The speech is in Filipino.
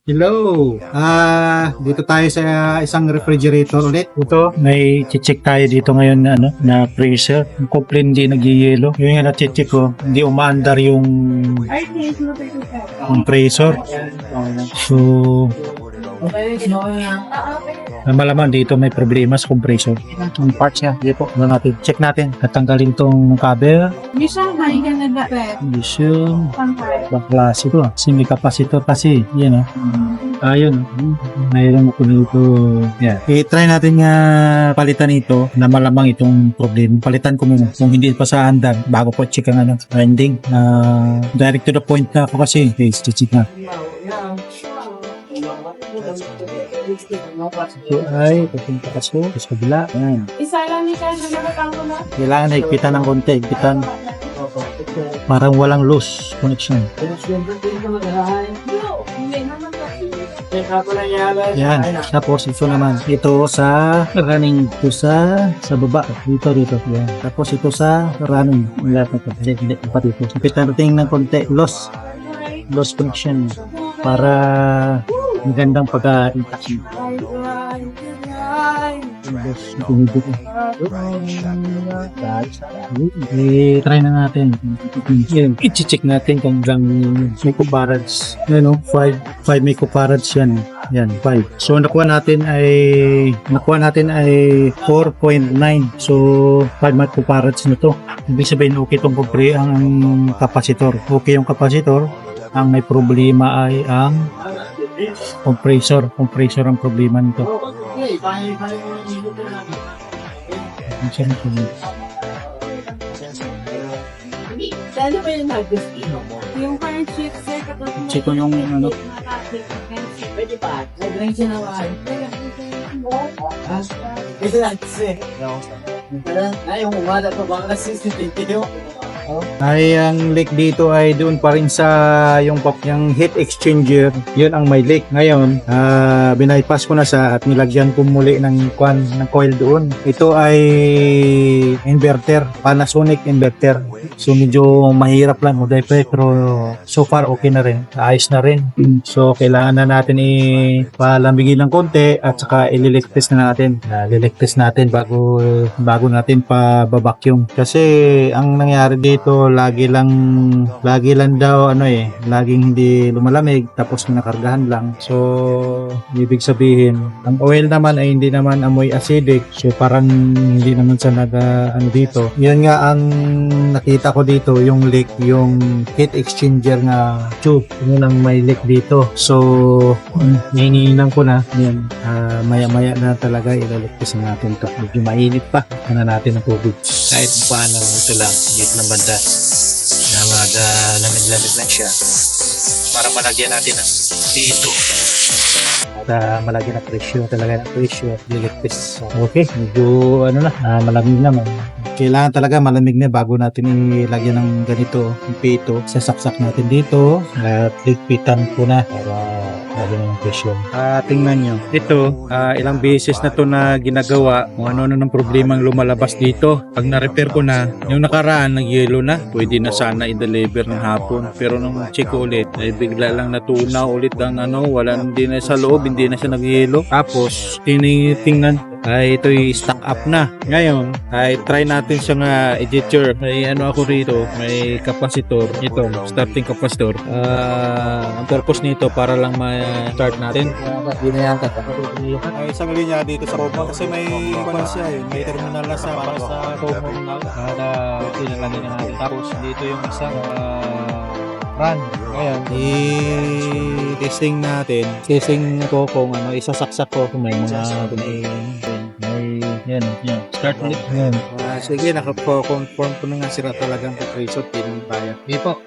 Hello! Dito tayo sa isang refrigerator ulit. Ito, may check tayo dito ngayon na, na freezer. Yung complaint hindi nag-yelo. Yung nga na-check ko, hindi umaandar yung compressor. So, malaman dito may problema sa compressor. Yung parts niya, dito po. Natin. Check natin. Natanggalin tong cover. Hindi siya. Klase ito. Kasi may capacitor kasi. Yan ayun. Mayroon ko dito. Yan. I-try natin nga palitan ito na malamang itong problem. Palitan ko muna. Kung hindi pa sa andar, bago ko check ang ending. Direct to the point na ako kasi. Okay, check na. So ay, papunta ka sa kabila. Yan. Isa lang ni Kyle na nakatanggo na. Kailangan na higpitan ng konti. Higpitan. Parang walang loose connection. Yan. Tapos ito naman. Ito sa running. Ito sa baba. Dito. Yan. Tapos ito sa running. Hindi. Higpitan natin ng konti. Loose connection. Para magandang pagka-intaction. Try na natin. I-check natin kung ilang microfarads. 5 microfarads yan. Yan, 5. So nakuha natin ay 4.9. So 5 microfarads na to. Ibig sabihin okay itong ang kapasitor. Okay yung kapasitor. Ang may problema ay ang compressor ang problema nito. Lalo ba yung nag-gusto? Yung current shift, sir, kapag Check ko yung pwede pa. Nag-ring siya naman. Ito lang kasi. Ay, yung umada pa baka CCTV. ay ang leak dito ay doon pa rin sa yung heat exchanger. Yun ang may leak. Ngayon, binaypass ko na at nilagyan ko muli ng coil doon. Ito ay inverter, Panasonic inverter. So medyo mahirap lang pero so far okay na rin. Ayos na rin. So kailangan na natin ipalamigin ng konti at saka i-leak test na natin. Leak test natin bago natin pa-vacuum. Kasi ang nangyari dito lagi lang daw laging hindi lumalamig tapos nakargahan lang. So ibig sabihin ang oil naman ay hindi naman amoy acidic. So parang hindi naman sa dito. Yun nga ang nakita ko dito, yung leak, yung heat exchanger na tube. Yun ang may leak dito. So hinihinan ko na. Yan. Maya-maya na talaga ilalikpis natin to. Medyo mainit pa. Ano natin ang tubig. Kahit paano ito lang, higit na banda na lamig-lamig lang siya para malagyan natin ang dito at malagyan ng pressure liligpis. Okay, medyo malamig naman. Kailangan talaga malamig na bago natin ilagyan ng ganito yung pito. Sasaksak natin dito at ligpitan ko na para lagyan ng pressure. Tingnan nyo. Ito, ilang beses na to na ginagawa kung ano ng problemang lumalabas dito. Pag na-repair ko na, yung nakaraan nag-yellow na. Pwede na sana i-deliver ng hapon. Pero nung check ko ulit, ay bigla lang natunaw ulit ang hindi na sa loob, hindi na siya nag-yellow. Tapos, tingnan ay ito'y stock up na. Ngayon, ay try natin siya nga editor. May ako rito, may capacitor. Ito, starting capacitor. Ang purpose nito para lang ma-start natin. Ay isang linya dito sa Romo kasi may may terminal na para sa Romo na pinalagyan natin. Tapos dito yung isang run. Ngayon, i-testing natin. Testing ko kung isasaksak ko kung may mga yan. Start ulit. Yan. Sige, naka-conform ko na nga sila talagang compressor. Pinang bayan. Hindi po.